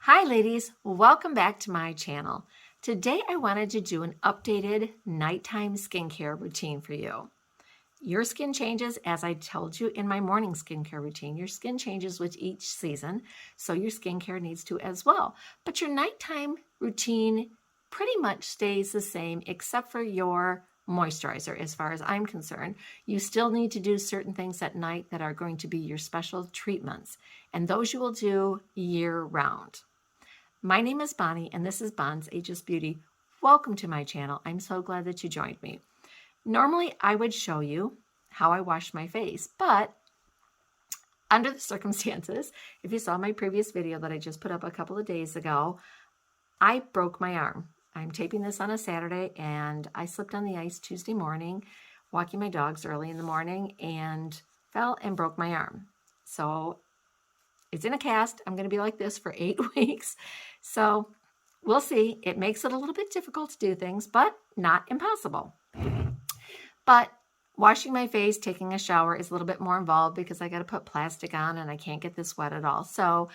Hi ladies, welcome back to my channel. Today I wanted to do an updated nighttime skincare routine for you. Your skin changes, as I told you in my morning skincare routine. Your skin changes with each season, so your skincare needs to as well. But your nighttime routine pretty much stays the same except for your moisturizer as far as I'm concerned. You still need to do certain things at night that are going to be your special treatments, and those you will do year round. My name is Bonnie, and this is Bons.Ageless.beauty. Welcome to my channel. I'm so glad that you joined me. Normally, I would show you how I wash my face, but under the circumstances, if you saw my previous video that I just put up a couple of days ago, I broke my arm. I'm taping this on a Saturday, and I slipped on the ice Tuesday morning, walking my dogs early in the morning, and fell and broke my arm. So it's in a cast. I'm going to be like this for 8 weeks. So we'll see. It makes it a little bit difficult to do things, but not impossible. But washing my face, taking a shower is a little bit more involved because I got to put plastic on and I can't get this wet at all. So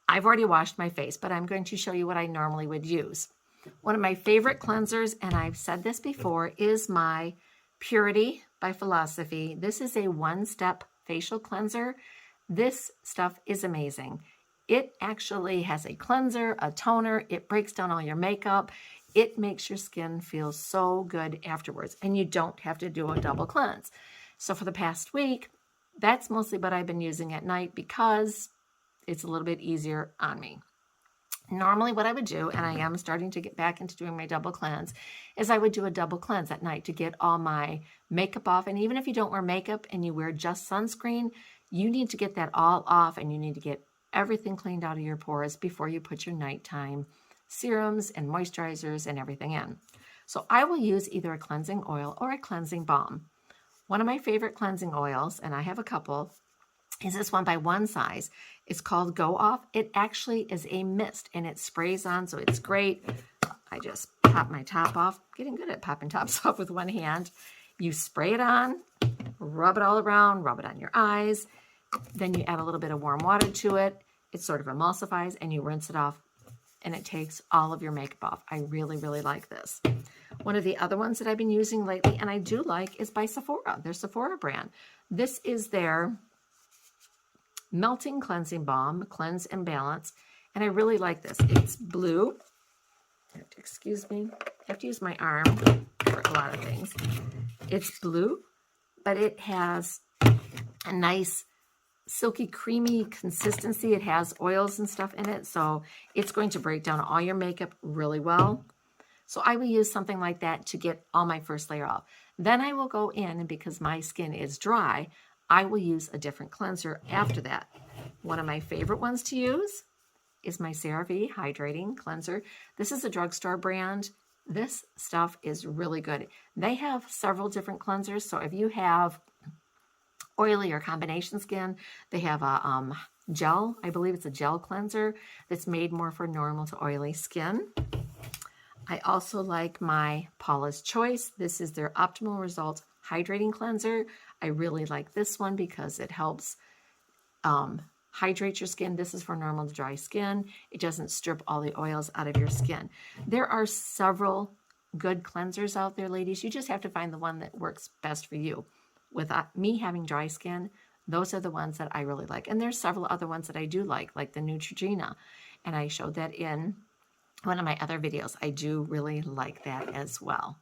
I've already washed my face, but I'm going to show you what I normally would use. One of my favorite cleansers, and I've said this before, is my Purity by Philosophy. This is a one-step facial cleanser. This stuff is amazing. It actually has a cleanser, a toner. It breaks down all your makeup. It makes your skin feel so good afterwards, and you don't have to do a double cleanse. So for the past week, that's mostly what I've been using at night because it's a little bit easier on me. Normally what I would do, and I am starting to get back into doing my double cleanse, is I would do a double cleanse at night to get all my makeup off. And even if you don't wear makeup and you wear just sunscreen, you need to get that all off, and you need to get everything cleaned out of your pores before you put your nighttime serums and moisturizers and everything in. So I will use either a cleansing oil or a cleansing balm. One of my favorite cleansing oils, and I have a couple, is this one by One Size. It's called Go Off. It actually is a mist, and it sprays on, so it's great. I just pop my top off. Getting good at popping tops off with one hand. You spray it on, rub it all around, rub it on your eyes. Then you add a little bit of warm water to it. It sort of emulsifies, and you rinse it off, and it takes all of your makeup off. I really, really like this. One of the other ones that I've been using lately, and I do like, is by Sephora, their Sephora brand. This is their Melting Cleansing Balm, Cleanse and Balance, and I really like this. It's blue. Excuse me. I have to use my arm for a lot of things. It's blue, but it has a nice silky, creamy consistency. It has oils and stuff in it, so it's going to break down all your makeup really well. So I will use something like that to get all my first layer off. Then I will go in, and because my skin is dry, I will use a different cleanser after that. One of my favorite ones to use is my Crv Hydrating Cleanser. This is a drugstore brand. This stuff is really good. They have several different cleansers, so if you have oily or combination skin, they have a gel. I believe it's a gel cleanser that's made more for normal to oily skin. I also like my Paula's Choice. This is their Optimal Result Hydrating Cleanser. I really like this one because it helps hydrate your skin. This is for normal to dry skin. It doesn't strip all the oils out of your skin. There are several good cleansers out there, ladies. You just have to find the one that works best for you. With me having dry skin, those are the ones that I really like. And there's several other ones that I do like the Neutrogena. And I showed that in one of my other videos. I do really like that as well.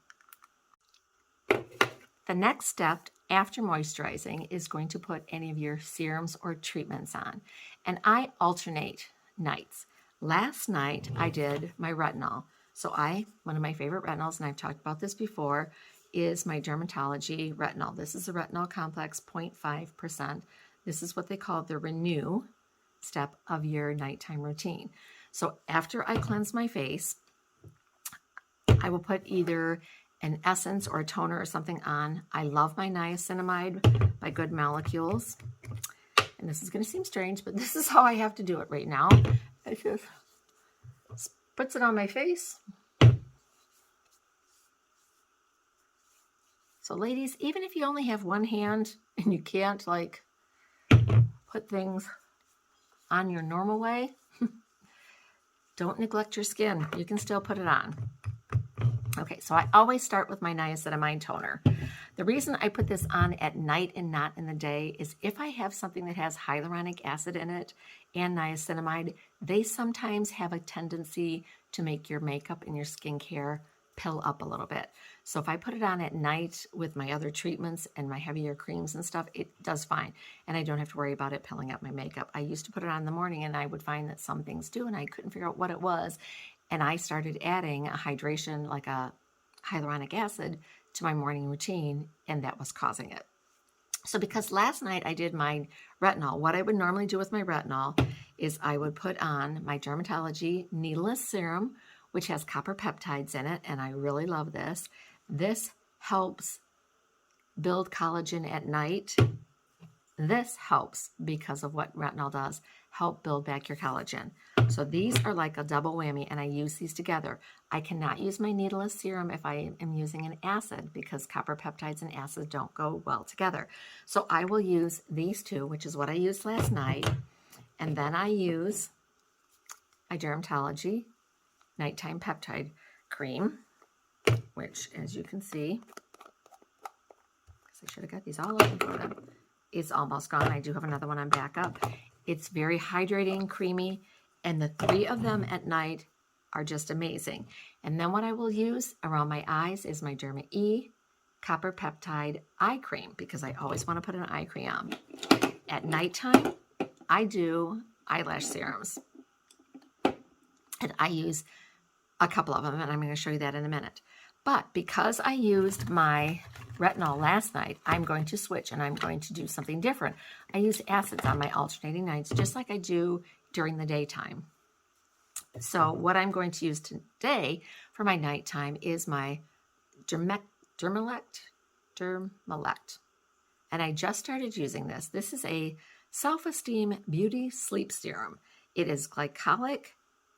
The next step after moisturizing is going to put any of your serums or treatments on. And I alternate nights. Last night I did my retinol. So one of my favorite retinols, and I've talked about this before, is my Dermatology retinol. This is a retinol complex, 0.5%. This is what they call the renew step of your nighttime routine. So after I cleanse my face, I will put either an essence or a toner or something on. I love my niacinamide by Good Molecules. And this is going to seem strange, but this is how I have to do it right now. I just puts it on my face. So ladies, even if you only have one hand and you can't put things on your normal way, don't neglect your skin. You can still put it on. Okay, so I always start with my niacinamide toner. The reason I put this on at night and not in the day is if I have something that has hyaluronic acid in it and niacinamide, they sometimes have a tendency to make your makeup and your skincare pill up a little bit. So if I put it on at night with my other treatments and my heavier creams and stuff, it does fine. And I don't have to worry about it pilling up my makeup. I used to put it on in the morning and I would find that some things do, and I couldn't figure out what it was. And I started adding a hydration, like a hyaluronic acid, to my morning routine, and that was causing it. So because last night I did my retinol, what I would normally do with my retinol is I would put on my Dermatology Needleless Serum, which has copper peptides in it, and I really love this. This helps build collagen at night. This helps, because of what retinol does, help build back your collagen. So these are like a double whammy, and I use these together. I cannot use my needleless serum if I am using an acid, because copper peptides and acid don't go well together. So I will use these two, which is what I used last night, and then I use my Dermatology Nighttime Peptide Cream, which, as you can see, because I should have got these all open for them, it's almost gone. I do have another one on backup. It's very hydrating, creamy, and the three of them at night are just amazing. And then what I will use around my eyes is my Derma E Copper Peptide Eye Cream, because I always want to put an eye cream on. At nighttime, I do eyelash serums. And I use a couple of them, and I'm going to show you that in a minute. But because I used my retinol last night, I'm going to switch and I'm going to do something different. I use acids on my alternating nights, just like I do during the daytime. So what I'm going to use today for my nighttime is my Dermalect. And I just started using this. This is a Self-Esteem Beauty Sleep Serum. It is glycolic,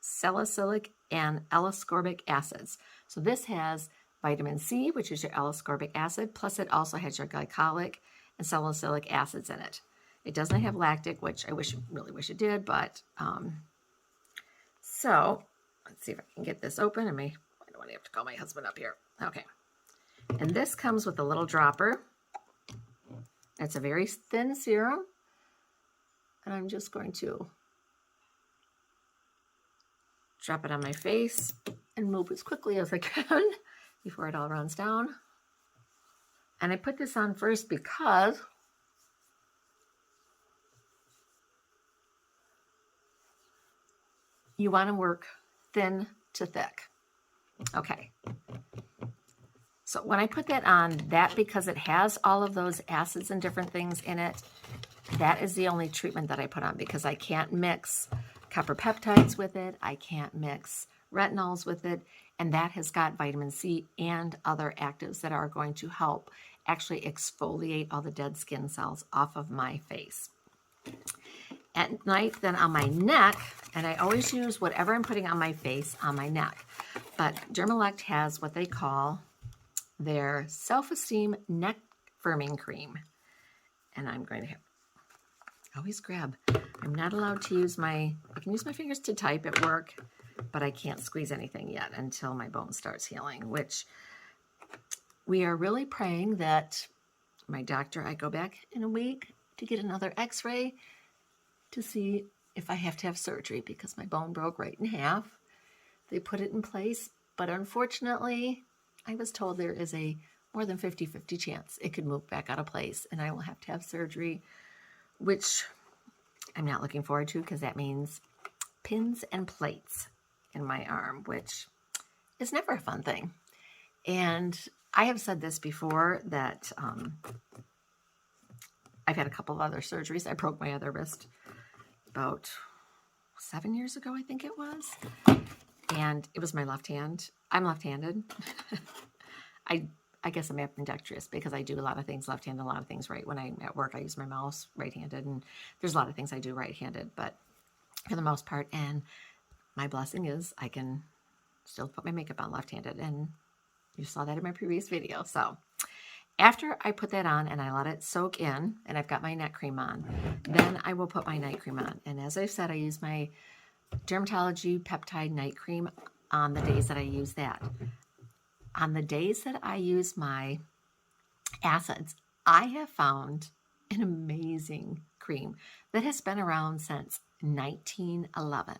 salicylic, and L-ascorbic acids. So this has vitamin C, which is your L-ascorbic acid, plus it also has your glycolic and salicylic acids in it. It doesn't have lactic, which I really wish it did, but so let's see if I can get this open. I don't want to have to call my husband up here. Okay. And this comes with a little dropper. It's a very thin serum, and I'm just going to drop it on my face and move as quickly as I can before it all runs down. And I put this on first because you want to work thin to thick. Okay. So when I put that on, because it has all of those acids and different things in it, that is the only treatment that I put on, because I can't mix copper peptides with it. I can't mix retinols with it. And that has got vitamin C and other actives that are going to help actually exfoliate all the dead skin cells off of my face. At night, then on my neck, and I always use whatever I'm putting on my face on my neck, but Dermalect has what they call their Self-Esteem Neck Firming Cream. And I'm going to always grab. I'm not allowed to use I can use my fingers to type at work, but I can't squeeze anything yet until my bone starts healing, which we are really praying that my doctor, I go back in a week to get another x-ray to see if I have to have surgery, because my bone broke right in half. They put it in place, but unfortunately, I was told there is a more than 50-50 chance it could move back out of place, and I will have to have surgery, which I'm not looking forward to, because that means pins and plates in my arm, which is never a fun thing. And I have said this before, that I've had a couple of other surgeries. I broke my other wrist about 7 years ago, I think it was. And it was my left hand. I'm left-handed. I guess I'm ambidextrous, because I do a lot of things left-handed, a lot of things right. When I'm at work, I use my mouse right-handed, and there's a lot of things I do right-handed, but for the most part, and my blessing is I can still put my makeup on left-handed, and you saw that in my previous video. So after I put that on and I let it soak in, and I've got my neck cream on, then I will put my night cream on. And as I said, I use my Dermatology Peptide Night Cream on the days that I use that. On the days that I use my acids, I have found an amazing cream that has been around since 1911.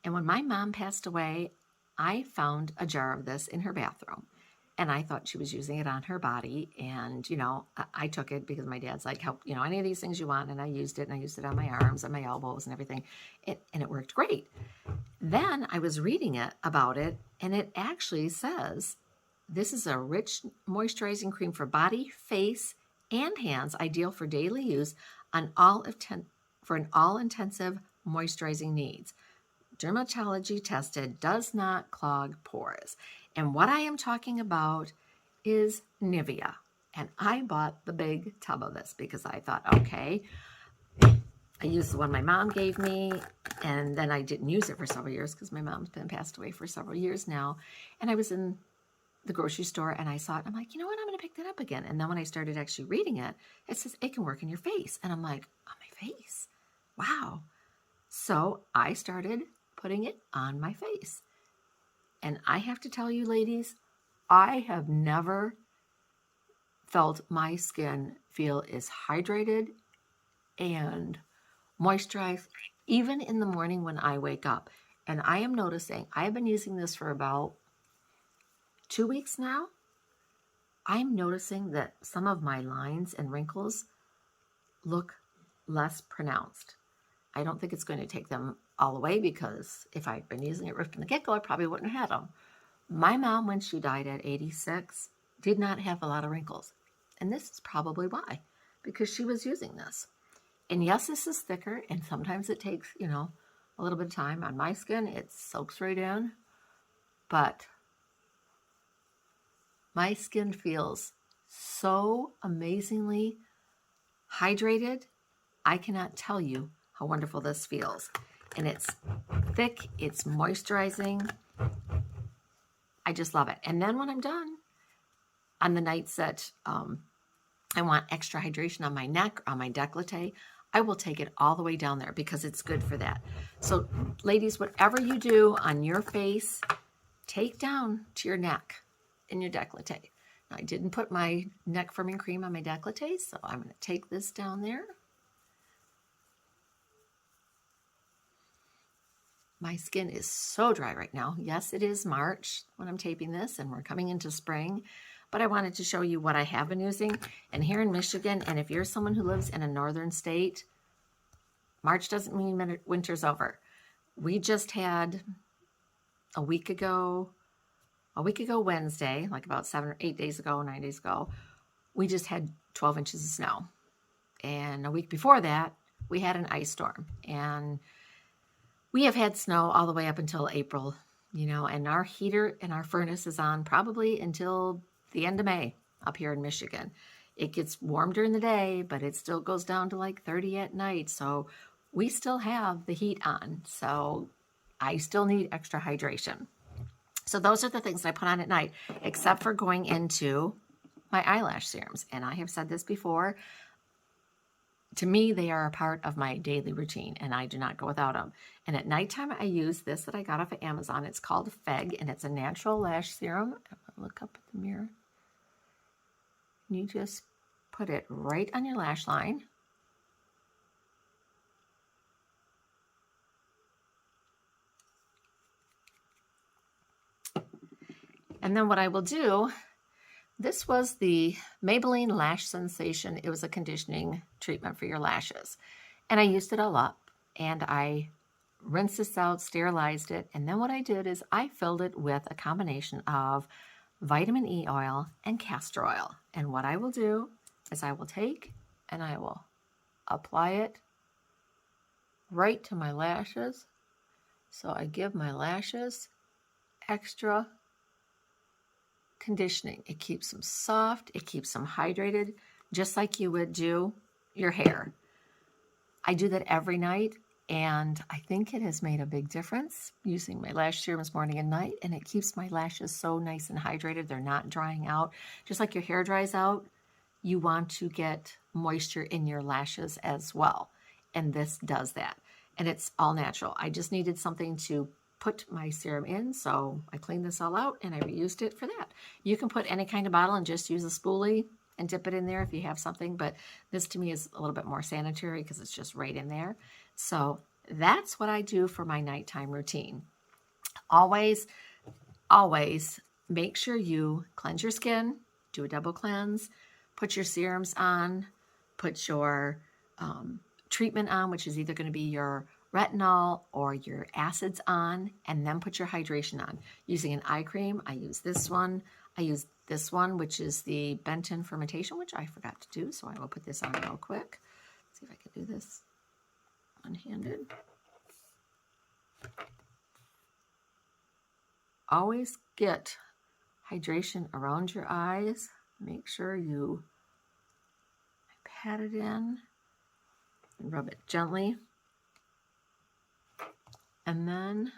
And when my mom passed away, I found a jar of this in her bathroom. And I thought she was using it on her body. And, I took it because my dad's like, help, any of these things you want. And I used it, and I used it on my arms and my elbows and everything. And it worked great. Then I was reading it about it, and it actually says, this is a rich moisturizing cream for body, face, and hands, ideal for daily use for an all-intensive moisturizing needs. Dermatology tested, does not clog pores. And what I am talking about is Nivea. And I bought the big tub of this because I thought, okay, I used the one my mom gave me, and then I didn't use it for several years because my mom's been passed away for several years now. And I was in the grocery store and I saw it. I'm like, you know what? I'm going to pick that up again. And then when I started actually reading it, it says it can work in your face. And I'm like, on my face? Wow. So I started putting it on my face. And I have to tell you, ladies, I have never felt my skin feel as hydrated and moisturized, even in the morning when I wake up. And I am noticing, I've been using this for about 2 weeks now. I'm noticing that some of my lines and wrinkles look less pronounced. I don't think it's going to take them all away, because if I'd been using it right from the get-go, I probably wouldn't have had them. My mom, when she died at 86, did not have a lot of wrinkles. And this is probably why, because she was using this. And yes, this is thicker, and sometimes it takes, a little bit of time. On my skin, it soaks right in. But my skin feels so amazingly hydrated. I cannot tell you how wonderful this feels. And it's thick, it's moisturizing. I just love it. And then when I'm done, on the nights that I want extra hydration on my neck, on my décolleté, I will take it all the way down there because it's good for that. So ladies, whatever you do on your face, take down to your neck and your décolleté. Now, I didn't put my neck firming cream on my décolleté, so I'm going to take this down there. My skin is so dry right now. Yes, it is March when I'm taping this, and we're coming into spring, but I wanted to show you what I have been using. And here in Michigan, and if you're someone who lives in a northern state, March doesn't mean winter's over. We just had a week ago Wednesday, like about 7 or 8 days ago, 9 days ago, we just had 12 inches of snow. And a week before that, we had an ice storm. And we have had snow all the way up until April, and our heater and our furnace is on probably until the end of May up here in Michigan. It gets warm during the day, but it still goes down to like 30 at night. So we still have the heat on. So I still need extra hydration. So those are the things I put on at night, except for going into my eyelash serums. And I have said this before. To me, they are a part of my daily routine, and I do not go without them. And at nighttime, I use this that I got off of Amazon. It's called FEG, and it's a natural lash serum. Look up at the mirror. You just put it right on your lash line. And then what I will do, this was the Maybelline Lash Sensation. It was a conditioning treatment for your lashes. And I used it all up, and I rinsed this out, sterilized it. And then what I did is I filled it with a combination of vitamin E oil and castor oil. And what I will do is I will take and I will apply it right to my lashes. So I give my lashes extra conditioning. It keeps them soft. It keeps them hydrated, just like you would do your hair. I do that every night, and I think it has made a big difference using my lash serums morning and night, and it keeps my lashes so nice and hydrated. They're not drying out. Just like your hair dries out, you want to get moisture in your lashes as well, and this does that. and it's all natural. I just needed something to put my serum in, so I cleaned this all out and I reused it for that. You can put any kind of bottle and just use a spoolie and dip it in there if you have something, but this to me is a little bit more sanitary because it's just right in there. So that's what I do for my nighttime routine. Always, always make sure you cleanse your skin, do a double cleanse, put your serums on, put your treatment on, which is either going to be your retinol or your acids on, and then put your hydration on. Using an eye cream, I use this one. I use this one, which is the Benton fermentation, which I forgot to do, so I will put this on real quick. Let's see if I can do this one-handed. Always get hydration around your eyes. Make sure you pat it in and rub it gently. And then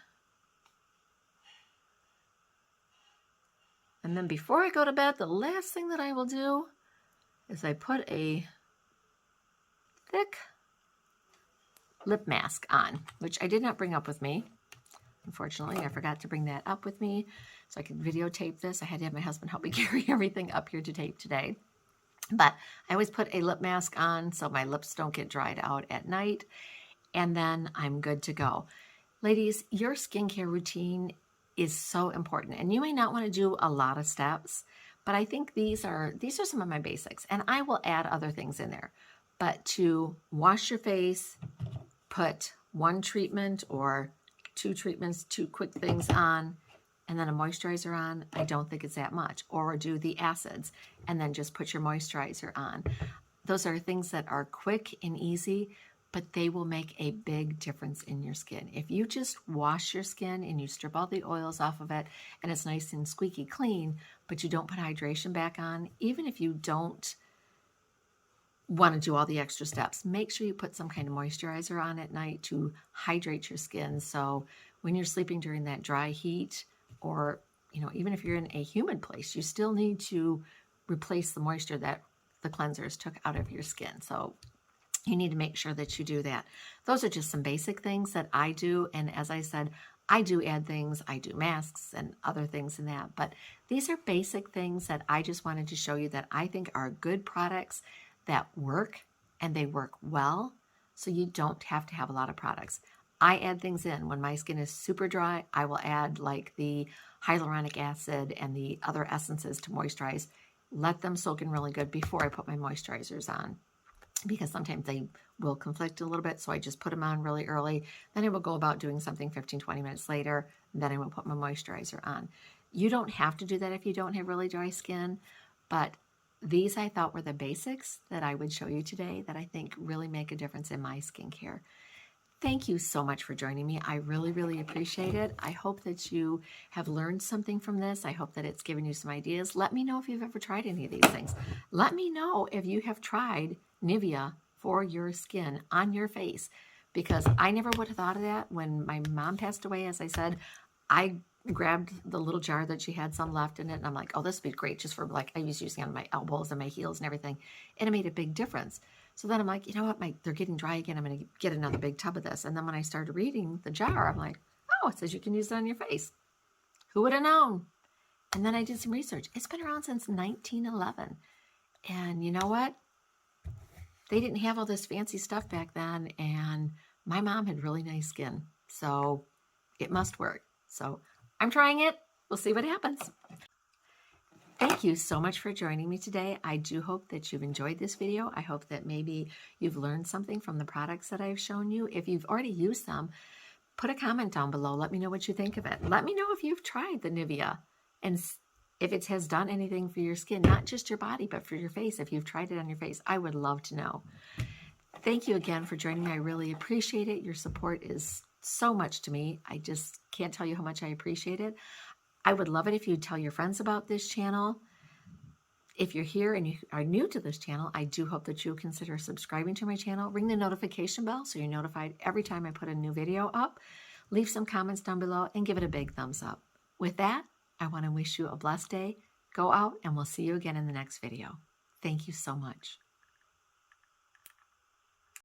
before I go to bed, the last thing that I will do is I put a thick lip mask on, which I did not bring up with me. Unfortunately, I forgot to bring that up with me so I could videotape this. I had to have my husband help me carry everything up here to tape today. But I always put a lip mask on so my lips don't get dried out at night, and then I'm good to go. Ladies, your skincare routine is so important, and you may not want to do a lot of steps, but I think these are some of my basics, and I will add other things in there. But to wash your face, put one treatment or two treatments, two quick things on, and then a moisturizer on, I don't think it's that much. Or do the acids and then just put your moisturizer on. Those are things that are quick and easy, but they will make a big difference in your skin. If you just wash your skin and you strip all the oils off of it and it's nice and squeaky clean, but you don't put hydration back on, even if you don't want to do all the extra steps, make sure you put some kind of moisturizer on at night to hydrate your skin. So when you're sleeping during that dry heat, or even if you're in a humid place, you still need to replace the moisture that the cleansers took out of your skin. So you need to make sure that you do that. Those are just some basic things that I do. And as I said, I do add things. I do masks and other things in that. But these are basic things that I just wanted to show you that I think are good products that work, and they work well, so you don't have to have a lot of products. I add things in. When my skin is super dry, I will add like the hyaluronic acid and the other essences to moisturize. Let them soak in really good before I put my moisturizers on, because sometimes they will conflict a little bit, so I just put them on really early. Then I will go about doing something 15-20 minutes later, and then I will put my moisturizer on. You don't have to do that if you don't have really dry skin, but these I thought were the basics that I would show you today that I think really make a difference in my skincare. Thank you so much for joining me. I really, really appreciate it. I hope that you have learned something from this. I hope that it's given you some ideas. Let me know if you've ever tried any of these things. Let me know if you have tried Nivea for your skin on your face, because I never would have thought of that. When my mom passed away, as I said, I grabbed the little jar that she had some left in it, and I'm like, oh, this would be great just for, like, I was using it on my elbows and my heels and everything, and it made a big difference. So then I'm like, you know what, they're getting dry again. I'm going to get another big tub of this. And then when I started reading the jar, I'm like, oh, it says you can use it on your face. Who would have known? And then I did some research. It's been around since 1911. And you know what? They didn't have all this fancy stuff back then, and my mom had really nice skin. So it must work. So I'm trying it. We'll see what happens. Thank you so much for joining me today. I do hope that you've enjoyed this video. I hope that maybe you've learned something from the products that I've shown you. If you've already used them, put a comment down below. Let me know what you think of it. Let me know if you've tried the Nivea and if it has done anything for your skin, not just your body, but for your face. If you've tried it on your face, I would love to know. Thank you again for joining me. I really appreciate it. Your support is so much to me. I just can't tell you how much I appreciate it. I would love it if you'd tell your friends about this channel. If you're here and you are new to this channel, I do hope that you'll consider subscribing to my channel. Ring the notification bell so you're notified every time I put a new video up. Leave some comments down below and give it a big thumbs up. With that, I want to wish you a blessed day. Go out and we'll see you again in the next video. Thank you so much.